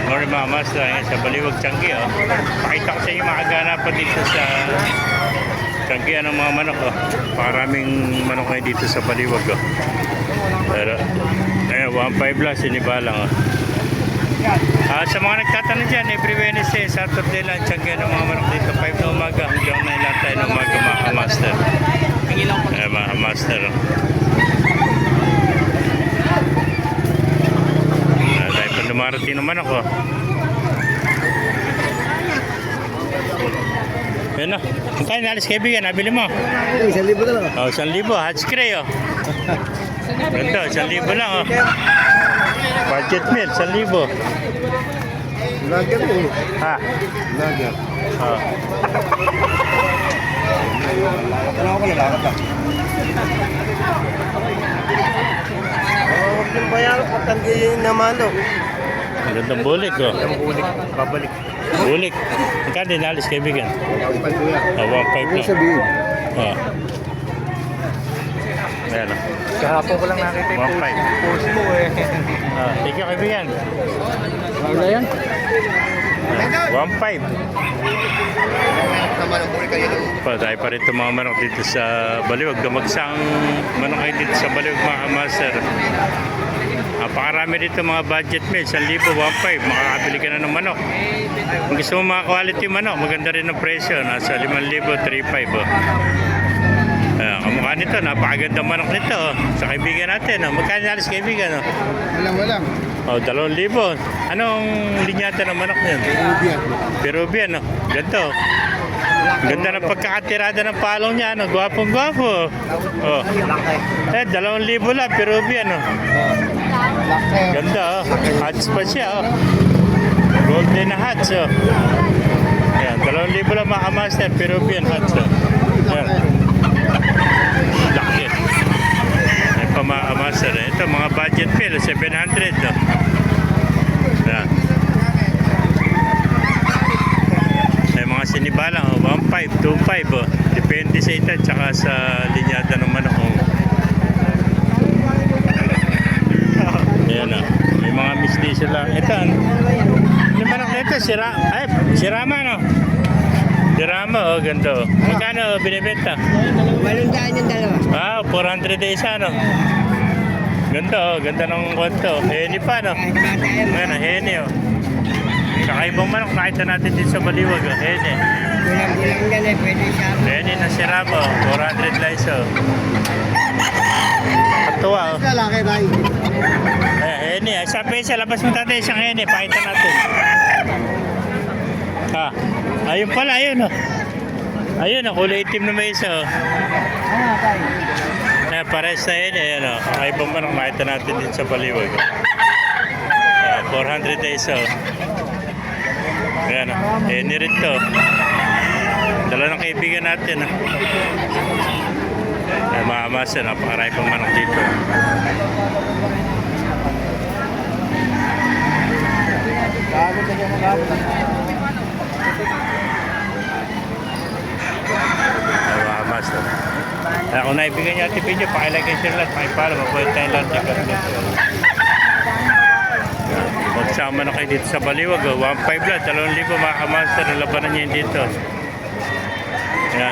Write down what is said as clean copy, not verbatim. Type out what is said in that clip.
Morning mga master, ngayon sa Baliwag Changi. Oh. Pakita ko sa inyo mga ganapan dito sa Changi ng mga manok. Oh. Maraming manok ngayon dito sa Baliwag. Oh. Pero, ayun, 1.5 lang, sinibalang. Oh. Sa mga nagtatanong dyan, every Wednesday, Saturday lang, Changi ng mga manok dito. 5 na umaga, hanggang 9 lang tayo ng umaga mga master. Mga master. Oh. Dumarating naman ako. Yan o. Magkano nalis kaibigan? Nabili mo? 1,000 na lang. Oh, 1,000. Hatch cray o. Ito, 1,000 lang o. Budget meal, 1,000. Lager eh. Ha? Lager. Oh. Ano ako na lakad lang? Huwag yung bayaran pag tanggihin naman o. Ang gandang bulik o. Bulik. Babalik. Bulik. Magkano din nalis kaibigan? 1,500 kuya. 1.5 lang. Sabihin. Oh. Ayan o. Kahapon ko lang nakita yung 1.5. post mo eh. Thank you kaibigan. Ano yan? 1.5. Naman ang bulik kayo. Tayo pa rin itong mga manok dito sa Baliwag. Gamagsang manok kayo dito sa Baliwag mga master. Napakarami dito mga budget meal. 1,000, 1.5. Makakabili ka na ng manok. Kung gusto mo mga quality manok, maganda rin ang presyo. Nasa 5,000, 3,500. Oh. Kamukha nito, napakaganda manok nito. Oh. Sa kaibigan natin. Oh. Magkano nalis kaibigan? Oh? Walang. Oh, 2,000. Anong linyata ng manok niyan? Peruvian. Peruvian. Oh. Ganito. Ganda ng pagkakatirada ng palong niya, ano? Gwapong-gwapo. Oh. Eh, 2,000 lang, Peruvian, oh. Ganda, oh. Hats pa siya, oh. Golden na hats, oh. Ayan, 2,000 lang mga master, Peruvian hats, oh. Ayan. Laki. Ayan pa mga master, eh. Ito, mga budget meal, 700, oh. Ayan. Sinibalang, oh, 1.5, 2.5, oh. Depende sa ito, tsaka sa linyada ng manok. Oh. Ayan, oh. May mga mistisyo lang. Ito, yung manok na ito, sirama, no? Sirama, oh, ganito. Magkano binibenta? 800 yung dalawa. 400 na isa, no? Ganito, oh, ganda ng kwanto. Heni pa, no? Ayan, heni, oh. Kakaibang manok, nakita natin din sa Baliwag. Oh. Hene. Bulang-bulang yan eh, pwede siya. Hene na sirama, 400 lang iso. Patuwa, oh. Lalaki tayo. Hene, sa pesa, labas mo tayo isang hene, pakita natin. Ayun pala, ayun, oh. Ayun, oh, kulay itim na may isa, oh. Pares na hene, ayun, oh. Kakaibang manok, nakita natin din sa Baliwag. 400 na iso. Ayan, hene rin to. Dala ng kaibigan natin. Mga master, napakarami pang manok dito. Mga master. Kung naibigyan niyo ating video, pakilagay share lang, pakipalo, mabuhay tayo lang. Magsama na kayo dito sa Baliwag, 1.5 lang, 2,000 mga kamaster, nalabanan niya dito. Ayan.